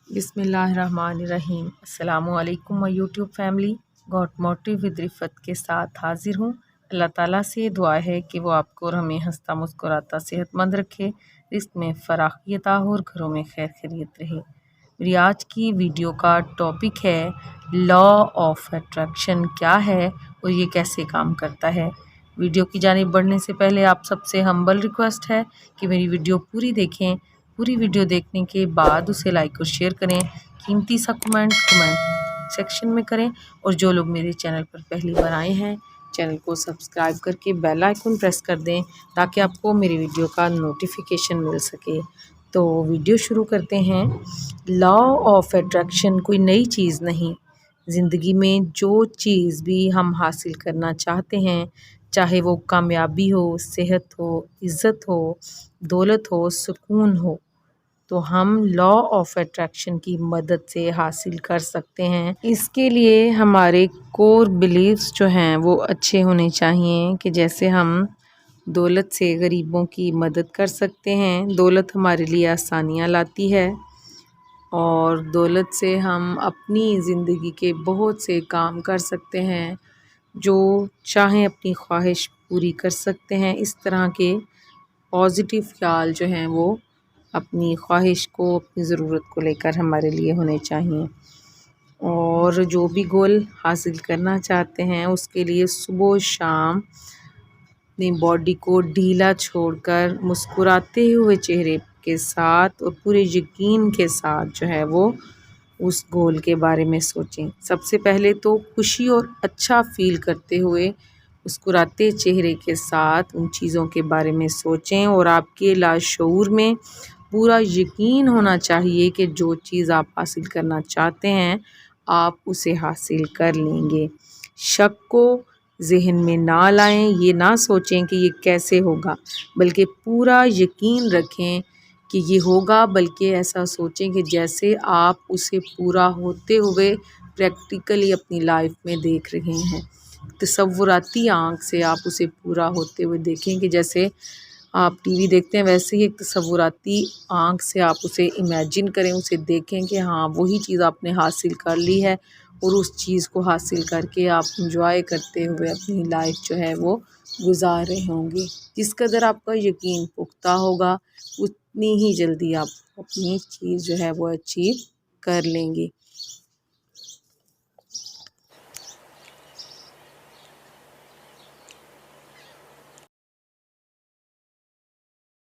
बिस्मिल्लाहिर्रहमानिर्रहीम। अस्सलामु अलैकुम माय यूट्यूब फैमिली। गॉट मोटिव विद रिफ़त के साथ हाजिर हूँ। अल्लाह ताला से दुआ है कि वो आपको और हमें हंसता मुस्कुराता सेहतमंद रखे, रिस्क में फराखी अता हो और घरों में खैर खैरियत रहे। मेरी आज की वीडियो का टॉपिक है लॉ ऑफ अट्रैक्शन क्या है और ये कैसे काम करता है। वीडियो की जानिब बढ़ने से पहले आप सबसे हम्बल रिक्वेस्ट है कि मेरी वीडियो पूरी देखें। पूरी वीडियो देखने के बाद उसे लाइक और शेयर करें, कीमती सा कमेंट सेक्शन में करें और जो लोग मेरे चैनल पर पहली बार आए हैं चैनल को सब्सक्राइब करके बेल आइकन प्रेस कर दें ताकि आपको मेरी वीडियो का नोटिफिकेशन मिल सके। तो वीडियो शुरू करते हैं। लॉ ऑफ अट्रैक्शन कोई नई चीज़ नहीं। ज़िंदगी में जो चीज़ भी हम हासिल करना चाहते हैं, चाहे वो कामयाबी हो, सेहत हो, इज़्ज़त हो, दौलत हो, सुकून हो, तो हम लॉ ऑफ अट्रैक्शन की मदद से हासिल कर सकते हैं। इसके लिए हमारे कोर बिलीव्स जो हैं वो अच्छे होने चाहिए कि जैसे हम दौलत से गरीबों की मदद कर सकते हैं, दौलत हमारे लिए आसानियाँ लाती है और दौलत से हम अपनी ज़िंदगी के बहुत से काम कर सकते हैं, जो चाहें अपनी ख्वाहिश पूरी कर सकते हैं। इस तरह के पॉजिटिव ख्याल जो हैं वो अपनी ख्वाहिश को, अपनी ज़रूरत को लेकर हमारे लिए होने चाहिए। और जो भी गोल हासिल करना चाहते हैं उसके लिए सुबह शाम अपनी बॉडी को ढीला छोड़कर मुस्कुराते हुए चेहरे के साथ और पूरे यकीन के साथ जो है वो उस गोल के बारे में सोचें। सबसे पहले तो खुशी और अच्छा फील करते हुए मुस्कुराते चेहरे के साथ उन चीज़ों के बारे में सोचें और आपके लाशऊर में पूरा यकीन होना चाहिए कि जो चीज़ आप हासिल करना चाहते हैं आप उसे हासिल कर लेंगे। शक को ज़हन में ना लाएं, ये ना सोचें कि ये कैसे होगा, बल्कि पूरा यकीन रखें कि ये होगा, बल्कि ऐसा सोचें कि जैसे आप उसे पूरा होते हुए प्रैक्टिकली अपनी लाइफ में देख रहे हैं। तसव्वुराती आँख से आप उसे पूरा होते हुए देखें कि जैसे आप टीवी देखते हैं वैसे ही एक तसव्वुराती आँख से आप उसे इमेजिन करें, उसे देखें कि हाँ वही चीज़ आपने हासिल कर ली है और उस चीज़ को हासिल करके आप इंजॉय करते हुए अपनी लाइफ जो है वो गुजार रहे होंगे। जिस कदर आपका यकीन पुख्ता होगा उतनी ही जल्दी आप अपनी चीज़ जो है वो अचीव कर लेंगे।